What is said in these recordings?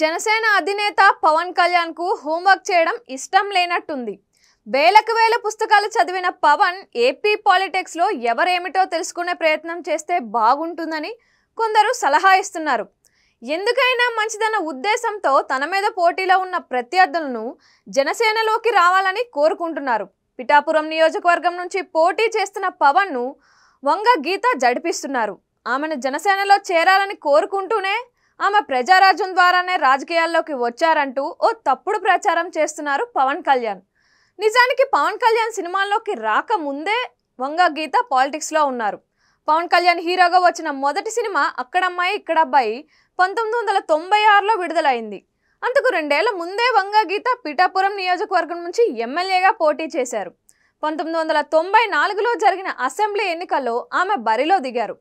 జనసేన అధినేత పవన్ కళ్యాణ్ కు హోంవర్క్ చేయడం ఇష్టం లేనట్టుంది. వేలకు వేల పుస్తకాలు చదివిన పవన్ ఏపీ పాలిటిక్స్ లో ఎవరేమిటో తెలుసుకునే ప్రయత్నం చేస్తే బాగుంటుందని కొందరు సలహా ఇస్తున్నారు. ఎందుకైనా మంచిదన్న ఉద్దేశంతో తన మీద పోటీలో ఉన్న ప్రత్యర్థులను జనసేనలోకి రావాలని కోరుకుంటున్నారు. పిఠాపురం నియోజకవర్గం నుంచి పోటీ చేస్తున్న పవన్ ను వంగ గీత జడిపిస్తున్నారు. ఆమెను జనసేనలో చేరాలని కోరుకుంటూనే ఆమె ప్రజారాజ్యం ద్వారానే రాజకీయాల్లోకి వచ్చారంటూ ఓ తప్పుడు ప్రచారం చేస్తున్నారు పవన్ కళ్యాణ్. నిజానికి పవన్ కళ్యాణ్ సినిమాల్లోకి రాకముందే వంగ గీత పాలిటిక్స్ లో ఉన్నారు. పవన్ కళ్యాణ్ హీరోగా వచ్చిన మొదటి సినిమా అక్కడమ్మాయి ఇక్కడబ్బాయి 1996లో విడుదలైంది. అందుకు 2 ఏళ్ల ముందే వంగ గీత పిఠాపురం నియోజకవర్గం నుంచి ఎమ్మెల్యేగా పోటీ చేశారు. 1994లో జరిగిన అసెంబ్లీ ఎన్నికల్లో ఆమె బరిలో దిగారు.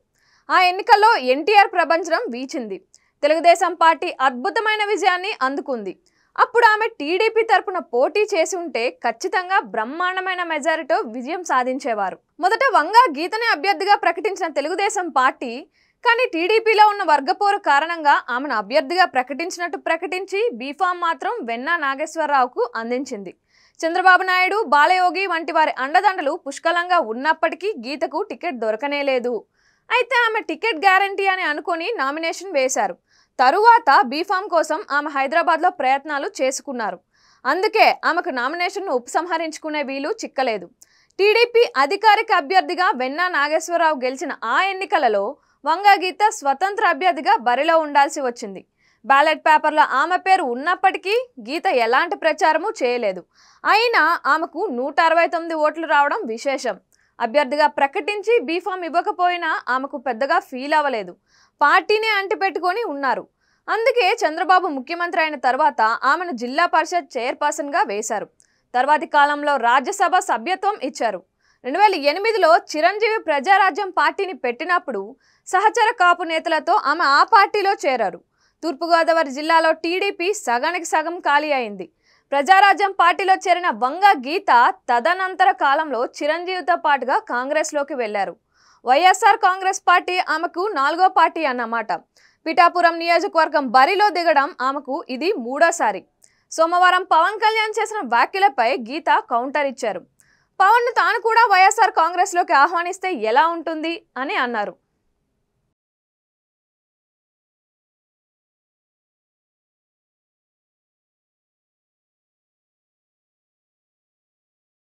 ఆ ఎన్నికల్లో ఎన్టీఆర్ ప్రభంజనం వీచింది. తెలుగుదేశం పార్టీ అద్భుతమైన విజయాన్ని అందుకుంది. అప్పుడు ఆమె టీడీపీ తరపున పోటీ చేసి ఉంటే ఖచ్చితంగా బ్రహ్మాండమైన మెజారిటీతో విజయం సాధించేవారు. మొదట వంగ గీతని అభ్యర్థిగా ప్రకటించిన తెలుగుదేశం పార్టీ కానీ టీడీపీలో ఉన్న వర్గపోరు కారణంగా ఆమెను అభ్యర్థిగా ప్రకటించినట్టు ప్రకటించి బీఫామ్ మాత్రం వెన్నా నాగేశ్వరరావుకు అందించింది. చంద్రబాబు నాయుడు, బాలయోగి వంటి వారి అండదండలు పుష్కలంగా ఉన్నప్పటికీ గీతకు టికెట్ దొరకనేలేదు. అయితే ఆమె టికెట్ గ్యారంటీ అని అనుకుని నామినేషన్ వేశారు. తరువాత బీఫామ్ కోసం ఆమె హైదరాబాద్లో ప్రయత్నాలు చేసుకున్నారు. అందుకే ఆమెకు నామినేషన్ను ఉపసంహరించుకునే వీలు చిక్కలేదు. టీడీపీ అధికారిక అభ్యర్థిగా వెన్నా నాగేశ్వరరావు గెలిచిన ఆ ఎన్నికలలో వంగ గీత స్వతంత్ర అభ్యర్థిగా బరిలో ఉండాల్సి వచ్చింది. బ్యాలెట్ పేపర్లో ఆమె పేరు ఉన్నప్పటికీ గీత ఎలాంటి ప్రచారము చేయలేదు. అయినా ఆమెకు 169 ఓట్లు రావడం విశేషం. అభ్యర్థిగా ప్రకటించి బీఫామ్ ఇవ్వకపోయినా ఆమెకు పెద్దగా ఫీల్ అవ్వలేదు. పార్టీని అంటిపెట్టుకొని ఉన్నారు. అందుకే చంద్రబాబు ముఖ్యమంత్రి అయిన తర్వాత ఆమెను జిల్లా పరిషత్ చైర్పర్సన్గా వేశారు. తర్వాతి కాలంలో రాజ్యసభ సభ్యత్వం ఇచ్చారు. 2008లో చిరంజీవి ప్రజారాజ్యం పార్టీని పెట్టినప్పుడు సహచర కాపు నేతలతో ఆమె ఆ పార్టీలో చేరారు. తూర్పుగోదావరి జిల్లాలో టీడీపీ సగానికి సగం ఖాళీ అయింది. ప్రజారాజ్యం పార్టీలో చేరిన వంగ గీత తదనంతర కాలంలో చిరంజీవితో పాటుగా కాంగ్రెస్లోకి వెళ్లారు. వైఎస్ఆర్ కాంగ్రెస్ పార్టీ ఆమెకు 4వ పార్టీ అన్నమాట. పిఠాపురం నియోజకవర్గం బరిలో దిగడం ఆమెకు ఇది 3వసారి. సోమవారం పవన్ కళ్యాణ్ చేసిన వ్యాఖ్యలపై గీత కౌంటర్ ఇచ్చారు. పవన్ ను తాను కూడా వైఎస్ఆర్ కాంగ్రెస్లోకి ఆహ్వానిస్తే ఎలా ఉంటుంది అని అన్నారు.